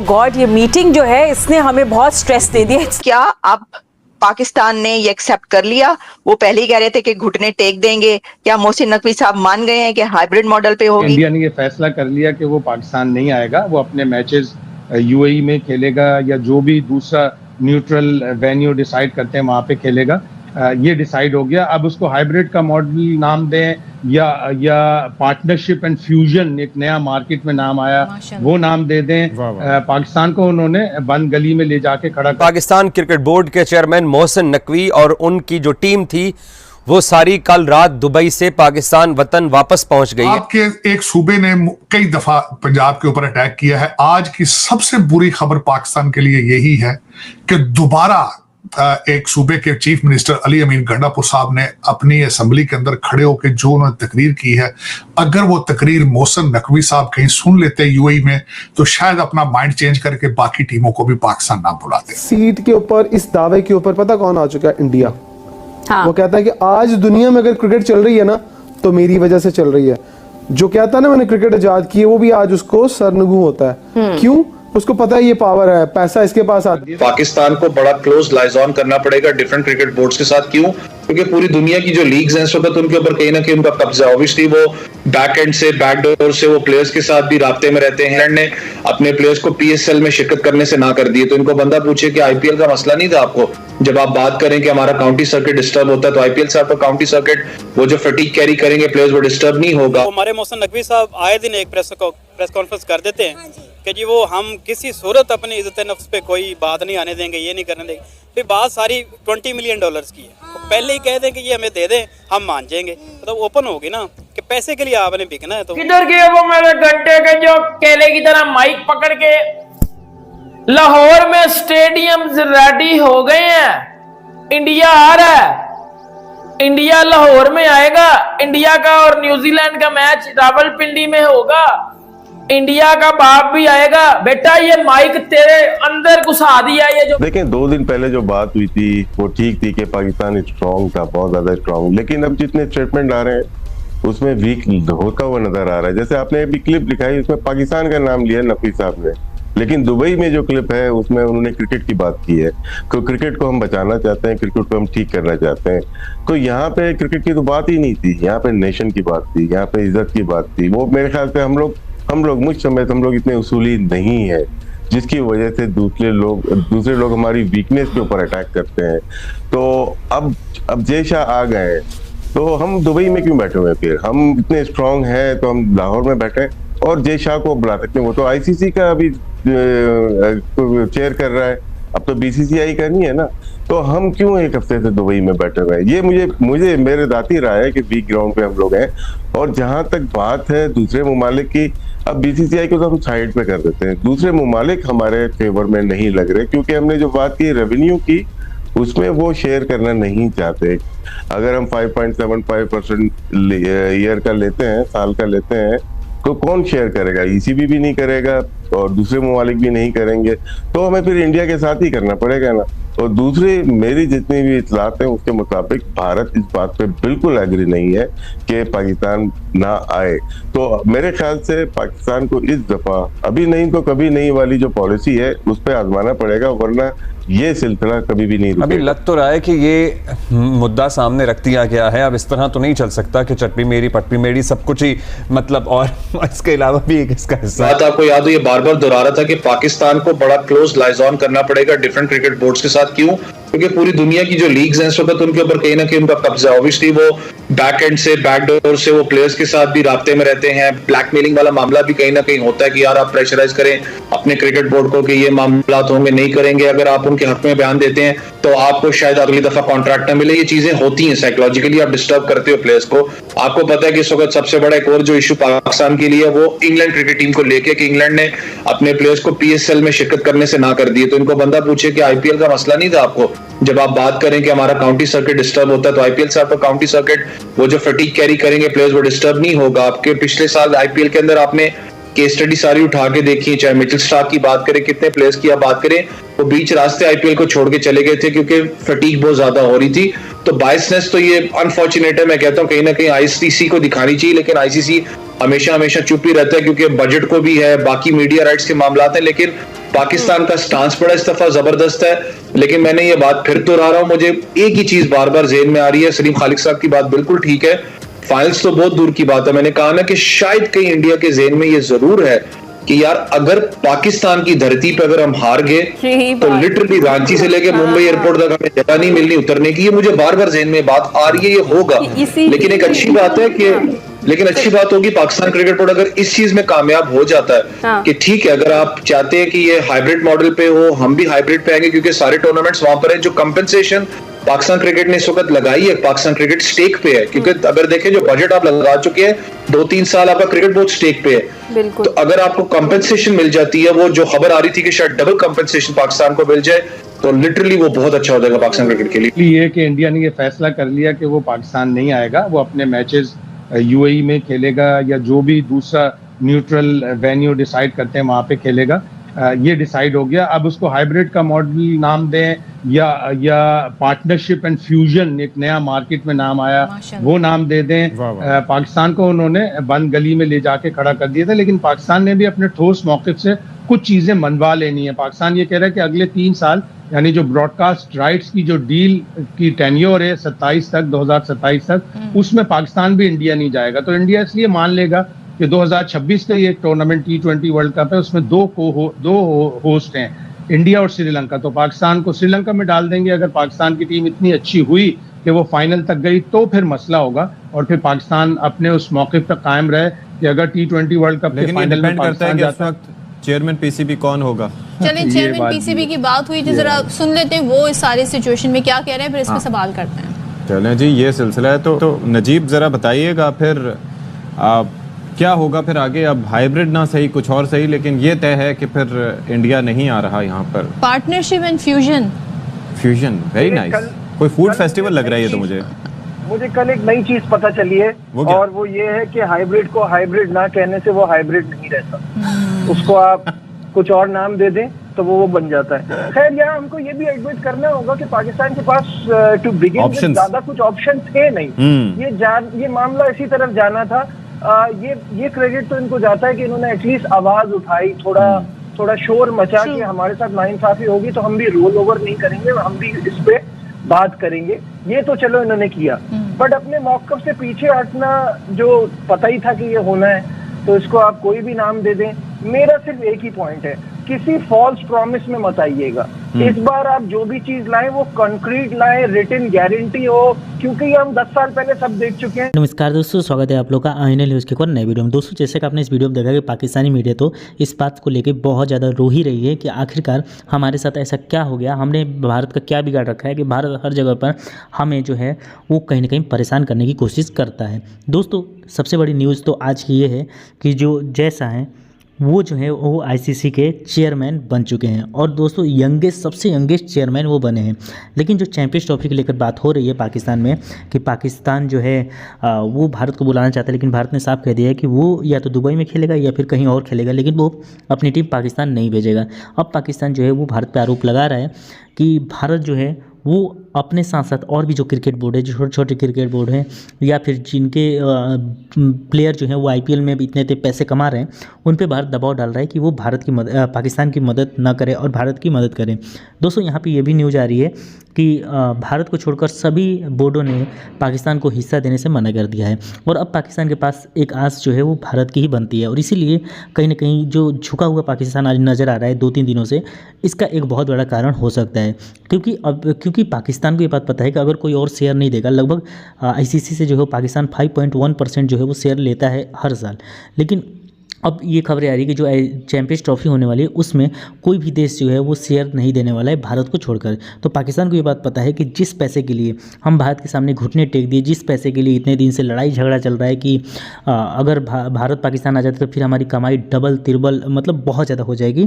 God, ये meeting जो है इसने हमें बहुत स्ट्रेस दे दिया। क्या अब पाकिस्तान ने ये एक्सेप्ट कर लिया? वो पहले ही कह रहे थे कि घुटने टेक देंगे। क्या मोहसिन नकवी साहब मान गए हैं कि हाइब्रिड मॉडल पे होगी? इंडिया ने ये फैसला कर लिया कि वो पाकिस्तान नहीं आएगा, वो अपने मैचेस यूएई में खेलेगा या जो भी दूसरा न्यूट्रल वेन्यू डिसाइड करते हैं वहां पे खेलेगा। ये डिसाइड हो गया। अब उसको हाइब्रिड का मॉडल नाम दें या पार्टनरशिप एंड फ्यूजन, एक नया मार्केट में नाम आया, वो नाम दे दें। पाकिस्तान को उन्होंने बंद गली में ले जाके खड़ा कर। पाकिस्तान क्रिकेट बोर्ड के चेयरमैन मोहसिन नकवी और उनकी जो टीम थी वो सारी कल रात दुबई से पाकिस्तान वतन वापस पहुंच गई है। आपके एक सूबे ने कई दफा पंजाब के ऊपर अटैक किया है। आज की सबसे बुरी खबर पाकिस्तान के लिए यही है कि दोबारा एक सूबे के चीफ मिनिस्टर अली अमीन गंडापुर साहब ने अपनी असेंबली के अंदर खड़े होकर जो उन्होंने तकरीर की है, अगर वो तकरीर मोहसिन नकवी साहब कहीं सुन लेते यूएई में तो शायद अपना माइंड चेंज करके बाकी टीमों को भी पाकिस्तान ना बुलाते। सीट के ऊपर, इस दावे के ऊपर पता कौन आ चुका है? इंडिया। हाँ। वो कहता है कि आज दुनिया में अगर क्रिकेट चल रही है ना तो मेरी वजह से चल रही है। जो कहता है ना मैंने क्रिकेट आजाद की है, वो भी आज उसको सरनगू होता है। क्यों? उसको पता है ये पावर है, पैसा इसके पास आती है। पाकिस्तान को बड़ा क्लोज लाइजॉन करना पड़ेगा डिफरेंट क्रिकेट बोर्ड्स के साथ। क्यों? क्योंकि पूरी दुनिया की जो लीग्स हैं इस वक्त उनके ऊपर कहीं ना कहीं उनका कब्जा। ऑब्वियसली वो बैक एंड से, बैकडोर से वो प्लेयर्स के साथ भी राब्ते में रहते हैं। इंग्लैंड ने अपने प्लेयर्स को पीएसएल में शिरकत करने से ना कर दिए। तो इनको बंदा पूछे कि आईपीएल का मसला नहीं था आपको? जब आप बात करें कि हमारा काउंटी सर्किट डिस्टर्ब होता है तो आईपीएल से आपका काउंटी सर्किट, वो जो फटीग कैरी करेंगे प्लेयर्स, वो डिस्टर्ब नहीं होगा। हमारे मोहसिन नकवी साहब आए दिन एक प्रेस कॉन्फ्रेंस कर देते हैं कि जी वो हम किसी सूरत अपनी इज्जत नफ्स पे कोई बात नहीं आने देंगे, ये नहीं करने देंगे। फिर बात सारी $20 मिलियन की है। तो पहले ही कह दें कि ये हमें दे दें, हम मान जाएंगे। मतलब ओपन होगी ना कि पैसे के लिए आपने बिकना है। तो किधर गए वो मेरे घंटे के जो केले की तरह माइक पकड़ के? लाहौर में स्टेडियम रेडी हो गए हैं। इंडिया आ रहा है, इंडिया लाहौर में आएगा। इंडिया का और न्यूजीलैंड का मैच रावलपिंडी में होगा। इंडिया का बाप भी आएगा। बेटा ये माइक तेरे अंदर घुसा दिया। ये जो देखें 2 दिन पहले जो बात हुई थी वो ठीक थी कि पाकिस्तान स्ट्रांग था, बहुत ज्यादा स्ट्रांग, लेकिन अब जितने स्टेटमेंट आ रहे हैं उसमें वीक होता हुआ नजर आ रहा है। जैसे आपने अभी क्लिप दिखाई उसमें पाकिस्तान का नाम लिया नकवी साहब ने, लेकिन दुबई में जो क्लिप है उसमें उन्होंने क्रिकेट की बात की है कि क्रिकेट को हम बचाना चाहते हैं, क्रिकेट को हम ठीक करना चाहते हैं। तो यहाँ पे क्रिकेट की तो बात ही नहीं थी, यहाँ पे नेशन की बात थी, यहाँ पे इज्जत की बात थी। वो मेरे ख्याल से हम लोग मुझ समय हम लोग इतने उसूली नहीं है, जिसकी वजह से दूसरे लोग हमारी वीकनेस के ऊपर अटैक करते हैं। तो अब जय शाह आ गए तो हम दुबई में क्यों बैठे हुए? फिर हम इतने स्ट्रांग हैं तो हम लाहौर में बैठे और जय शाह को बुला सकते हैं। वो तो आईसीसी का अभी चेयर कर रहा है, अब तो बीसीसीआई का नहीं है ना। तो हम क्यों एक हफ्ते से दुबई में बैठे हुए हैं? ये मुझे मेरे दाती राय है कि वीक ग्राउंड पे हम लोग हैं। और जहां तक बात है दूसरे ममालिक की, अब बीसीसीआई को तो हम साइड पे कर देते हैं। दूसरे ममालिक हमारे फेवर में नहीं लग रहे, क्योंकि हमने जो बात की रेवेन्यू की उसमें वो शेयर करना नहीं चाहते। अगर हम 5.75% ईयर का लेते हैं, साल का लेते हैं, तो कौन शेयर करेगा? ईसीबी भी नहीं करेगा और दूसरे ममालिक भी नहीं करेंगे, तो हमें फिर इंडिया के साथ ही करना पड़ेगा ना। और दूसरी मेरी जितनी भी इतलात हैं उसके मुताबिक भारत इस बात पे बिल्कुल एग्री नहीं है कि पाकिस्तान ना आए। तो मेरे ख्याल से पाकिस्तान को इस दफा अभी नहीं तो कभी नहीं वाली जो पॉलिसी है उस पर आजमाना पड़ेगा, वरना ये सिलसिला कभी भी नहीं रुकेगा। अभी लग तो रहा है कि ये मुद्दा सामने रख दिया गया है, अब इस तरह तो नहीं चल सकता कि चटनी मेरी पटनी मेरी सब कुछ ही, मतलब और इसके अलावा भी एक इसका हिस्सा। बात आपको याद हो, ये बार बार दोहरा रहा था कि पाकिस्तान को बड़ा क्लोज लाइजॉन करना पड़ेगा डिफरेंट क्रिकेट बोर्ड्स के साथ। क्यों? क्योंकि पूरी दुनिया की जो लीग्स हैं इस वक्त उनके ऊपर कहीं ना कहीं उनका कब्जा। ऑब्वियसली वो बैक एंड से, बैकडोर से वो प्लेयर्स के साथ भी राब्ते में रहते हैं। ब्लैकमेलिंग वाला मामला भी कहीं ना कहीं होता है कि यार आप प्रेशराइज करें अपने क्रिकेट बोर्ड को कि ये मामला होंगे, नहीं करेंगे। अगर आप उनके हक में बयान देते हैं तो आपको शायद अगली दफा कॉन्ट्रैक्ट न मिले। ये चीजें होती हैं, साइकोलॉजिकली आप डिस्टर्ब करते हो प्लेयर्स को। आपको पता है कि इस वक्त सबसे बड़ा एक और जो इशू पाकिस्तान के लिए वो इंग्लैंड क्रिकेट टीम को लेके कि इंग्लैंड ने अपने प्लेयर्स को पीएसएल में शिरकत करने से ना कर दिए। तो इनको बंदा पूछे कि आईपीएल का मसला नहीं था आपको? जब आप बात करें कि हमारा काउंटी सर्किट डिस्टर्ब होता है तो आईपीएल से आपका काउंटी सर्किट, वो जो फटीग कैरी करेंगे प्लेयर्स, वो डिस्टर्ब नहीं होगा। आपके पिछले साल आईपीएल के अंदर आपने केस स्टडी सारी उठा के देखी, चाहे मिचेल स्टार्क की बात करें, कितने प्लेयर्स की आप बात करें, वो बीच रास्ते आईपीएल को छोड़ के चले गए थे क्योंकि फटीग बहुत ज्यादा हो रही थी। तो बायसनेस तो ये अनफॉर्चुनेट है, मैं कहता हूँ कहीं ना कहीं आईसीसी को दिखानी चाहिए, लेकिन आईसीसी हमेशा चुप ही रहता है क्योंकि बजट को भी है, बाकी मीडिया राइट्स के मामला हैं, लेकिन पाकिस्तान का स्टांस बड़ा इस दफा जबरदस्त है, लेकिन मैंने ये बात फिर दोहरा रहा हूं, मुझे एक ही चीज बार बार जेहन में आ रही है। सलीम खालिक साहब की बात बिल्कुल ठीक है, फाइनल्स तो बहुत दूर की बात है। मैंने कहा ना कि शायद कहीं इंडिया के जेहन में ये जरूर है कि यार अगर पाकिस्तान की धरती पे अगर हम हार गए तो लिटरली रांची से लेके मुंबई एयरपोर्ट तक हमें जगह नहीं मिलनी उतरने की। ये मुझे बार बार जेहन में बात आ रही है, ये होगा। लेकिन एक अच्छी बात है कि अच्छी बात होगी पाकिस्तान क्रिकेट बोर्ड अगर इस चीज में कामयाब हो जाता है कि ठीक है, अगर आप चाहते हैं कि ये हाइब्रिड मॉडल पे हो, हम भी हाइब्रिड पे आएंगे, क्योंकि सारे टूर्नामेंट्स वहां पर है। जो कंपेंसेशन पाकिस्तान क्रिकेट ने इस वक्त लगाई है, पाकिस्तान क्रिकेट स्टेक पे है, क्योंकि अगर देखें जो बजट आप लगा चुके हैं 2-3 साल आपका क्रिकेट बोर्ड स्टेक पे है। तो अगर आपको कंपेंसेशन मिल जाती है, वो जो खबर आ रही थी कि शायद डबल कंपेंसेशन पाकिस्तान को मिल जाए, तो लिटरली वो बहुत अच्छा हो जाएगा पाकिस्तान क्रिकेट के लिए। ये कि इंडिया ने ये फैसला कर लिया कि वो पाकिस्तान नहीं आएगा, वो अपने मैचेस यूएई में खेलेगा या जो भी दूसरा न्यूट्रल वेन्यू डिसाइड करते हैं वहां पे खेलेगा। ये डिसाइड हो गया। अब उसको हाइब्रिड का मॉडल नाम दें या पार्टनरशिप एंड फ्यूजन, एक नया मार्केट में नाम आया, वो नाम दे दें। पाकिस्तान को उन्होंने बंद गली में ले जाके खड़ा कर दिया था, लेकिन पाकिस्तान ने भी अपने ठोस मौक़िफ़ से कुछ चीजें मनवा लेनी है। पाकिस्तान ये कह रहा है कि अगले 3 साल यानी जो ब्रॉडकास्ट राइट्स की जो डील की टेन्योर है 2027 तक, उसमें पाकिस्तान भी इंडिया नहीं जाएगा। तो इंडिया इसलिए मान लेगा कि 2026 का ये टूर्नामेंट T20 वर्ल्ड कप है, उसमें दो होस्ट हैं, इंडिया और श्रीलंका। तो पाकिस्तान को श्रीलंका में डाल देंगे। अगर पाकिस्तान की टीम इतनी अच्छी हुई कि वो फाइनल तक गई तो फिर मसला होगा, और फिर पाकिस्तान अपने उस मौके पर कायम रहे कि अगर T20 वर्ल्ड कप के फाइनल में पाकिस्तान जाता है। चेयरमैन पीसीबी कौन होगा? चलिए, चेयरमैन पीसीबी की बात हुई थी, जरा सुन लेते हैं वो इस सारे सिचुएशन में क्या कह रहे हैं, फिर इस पे सवाल करते हैं। चलें जी, ये सिलसिला है तो नजीब जरा बताइएगा फिर क्या होगा फिर आगे। अब हाइब्रिड ना सही, कुछ और सही, लेकिन ये तय है कि फिर इंडिया नहीं आ रहा यहाँ पर। Partnership and fusion, very nice. कोई फूड फेस्टिवल लग रहा है ये तो मुझे कल एक नई चीज पता चली है, और वो ये है कि हाइब्रिड को हाइब्रिड ना कहने से वो हाइब्रिड नहीं रहता। उसको आप कुछ और नाम दे दें तो वो बन जाता है। खैर, यहाँ हमको ये भी एडमिट करना होगा कि पाकिस्तान के पास टू बिगिन ज्यादा कुछ ऑप्शन थे नहीं। ये मामला इसी तरफ जाना था। ये क्रेडिट तो इनको जाता है कि इन्होंने एटलीस्ट आवाज उठाई, थोड़ा शोर मचा कि हमारे साथ नाइंसाफी होगी तो हम भी रोल ओवर नहीं करेंगे, हम भी इस पे बात करेंगे। ये तो चलो इन्होंने किया, बट अपने मौक़िफ़ से पीछे हटना जो पता ही था कि ये होना है, तो इसको आप कोई भी नाम दे दें। मेरा सिर्फ एक ही पॉइंट है, किसी फॉल्स प्रॉमिस में मत आइएगा। इस बार आप जो भी चीज लाएं वो कंक्रीट लाएं, रिटन गारंटी हो, क्योंकि हम 10 साल पहले सब देख चुके हैं। नमस्कार दोस्तों, स्वागत है आप लोग का आईएनएल न्यूज़ के एक और नए वीडियो में। दोस्तों, जैसे कि आपने इस वीडियो में देखा कि पाकिस्तानी मीडिया तो इस बात को लेकर बहुत ज़्यादा रो ही रही है कि आखिरकार हमारे साथ ऐसा क्या हो गया, हमने भारत का क्या बिगाड़ रखा है कि भारत हर जगह पर हमें जो है वो कहीं ना कहीं परेशान करने की कोशिश करता है। दोस्तों, सबसे बड़ी न्यूज़ तो आज की ये है कि जो जैसा है वो जो है वो आईसीसी के चेयरमैन बन चुके हैं, और दोस्तों सबसे यंगेस्ट चेयरमैन वो बने हैं। लेकिन जो चैंपियंस ट्रॉफी को लेकर बात हो रही है पाकिस्तान में कि पाकिस्तान जो है वो भारत को बुलाना चाहता है, लेकिन भारत ने साफ कह दिया है कि वो या तो दुबई में खेलेगा या फिर कहीं और खेलेगा, लेकिन वो अपनी टीम पाकिस्तान नहीं भेजेगा। अब पाकिस्तान जो है वो भारत पर आरोप लगा रहा है कि भारत जो है वो अपने साथ साथ और भी जो क्रिकेट बोर्ड है, जो छोटे छोटे क्रिकेट बोर्ड हैं या फिर जिनके प्लेयर जो हैं वो आईपीएल में भी इतने पैसे कमा रहे हैं, उन पे भारत दबाव डाल रहा है कि वो पाकिस्तान की मदद ना करे और भारत की मदद करें। दोस्तों, यहाँ पे ये भी न्यूज़ आ रही है कि भारत को छोड़कर सभी बोर्डों ने पाकिस्तान को हिस्सा देने से मना कर दिया है, और अब पाकिस्तान के पास एक आस जो है वो भारत की ही बनती है, और इसीलिए कहीं ना कहीं जो झुका हुआ पाकिस्तान आज नज़र आ रहा है 2-3 दिनों से, इसका एक बहुत बड़ा कारण हो सकता है। क्योंकि पाकिस्तान को ये बात पता है कि अगर कोई और शेयर नहीं देगा, लगभग आईसीसी से जो है पाकिस्तान 5.1% जो है वो शेयर लेता है हर साल, लेकिन अब ये खबरें आ रही है कि जो चैंपियंस ट्रॉफी होने वाली है उसमें कोई भी देश जो है वो शेयर नहीं देने वाला है भारत को छोड़कर। तो पाकिस्तान को ये बात पता है कि जिस पैसे के लिए हम भारत के सामने घुटने टेक दिए, जिस पैसे के लिए इतने दिन से लड़ाई झगड़ा चल रहा है कि अगर भारत पाकिस्तान आ जाता तो फिर हमारी कमाई डबल तिरबल मतलब बहुत ज़्यादा हो जाएगी,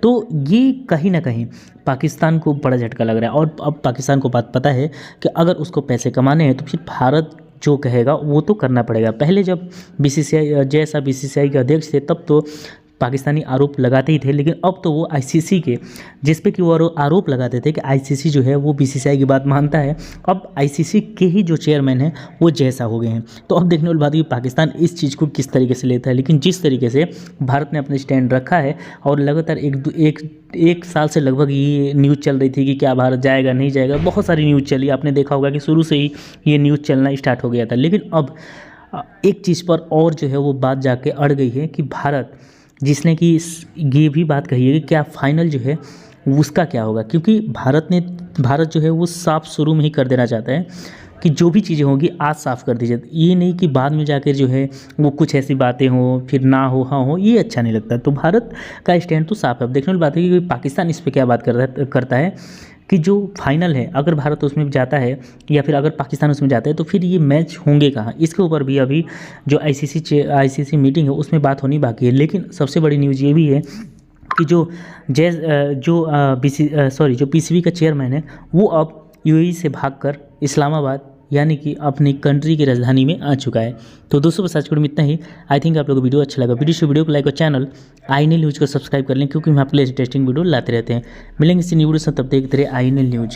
तो ये कहीं ना कहीं पाकिस्तान को बड़ा झटका लग रहा है। और अब पाकिस्तान को बात पता है कि अगर उसको पैसे कमाने हैं तो फिर भारत जो कहेगा वो तो करना पड़ेगा। पहले जब बीसीसीआई के अध्यक्ष थे तब तो पाकिस्तानी आरोप लगाते ही थे, लेकिन अब तो वो आईसीसी के जिस पे कि वो आरोप लगाते थे कि आईसीसी जो है वो बीसीसीआई की बात मानता है, अब आईसीसी के ही जो चेयरमैन हैं वो जैसा हो गए हैं। तो अब देखने वाली बात है कि पाकिस्तान इस चीज़ को किस तरीके से लेता है, लेकिन जिस तरीके से भारत ने अपने स्टैंड रखा है और लगातार एक साल से लगभग ये न्यूज़ चल रही थी कि क्या भारत जाएगा नहीं जाएगा, बहुत सारी न्यूज़ चली, आपने देखा होगा कि शुरू से ही ये न्यूज़ चलना स्टार्ट हो गया था। लेकिन अब एक चीज़ पर और जो है वो बात जाके अड़ गई है कि भारत जिसने कि ये भी बात कही है कि क्या फाइनल जो है उसका क्या होगा, क्योंकि भारत जो है वो साफ शुरू में ही कर देना चाहता है कि जो भी चीज़ें होंगी आज साफ़ कर दीजिए, ये नहीं कि बाद में जाकर जो है वो कुछ ऐसी बातें हों फिर ना हो हाँ हो, ये अच्छा नहीं लगता। तो भारत का स्टैंड तो साफ है। अब देखने वाली बात है कि पाकिस्तान इस पर क्या बात करता है कि जो फाइनल है अगर भारत उसमें जाता है या फिर अगर पाकिस्तान उसमें जाता है तो फिर ये मैच होंगे कहाँ, इसके ऊपर भी अभी जो आईसीसी मीटिंग है उसमें बात होनी बाकी है। लेकिन सबसे बड़ी न्यूज़ ये भी है कि जो पीसीबी का चेयरमैन है वो अब यूएई से भागकर इस्लामाबाद यानी कि अपनी कंट्री की राजधानी में आ चुका है। तो दोस्तों बस आज के वीडियो में इतना ही। आई थिंक आप लोगों को वीडियो अच्छा लगा। वीडियो को लाइक और चैनल INL न्यूज़ को सब्सक्राइब कर लें, क्योंकि हम आपके लिए इंटरेस्टिंग वीडियो लाते रहते हैं। मिलेंगे इसी न्यू वीडियो से, तब देखते रहे INL न्यूज़।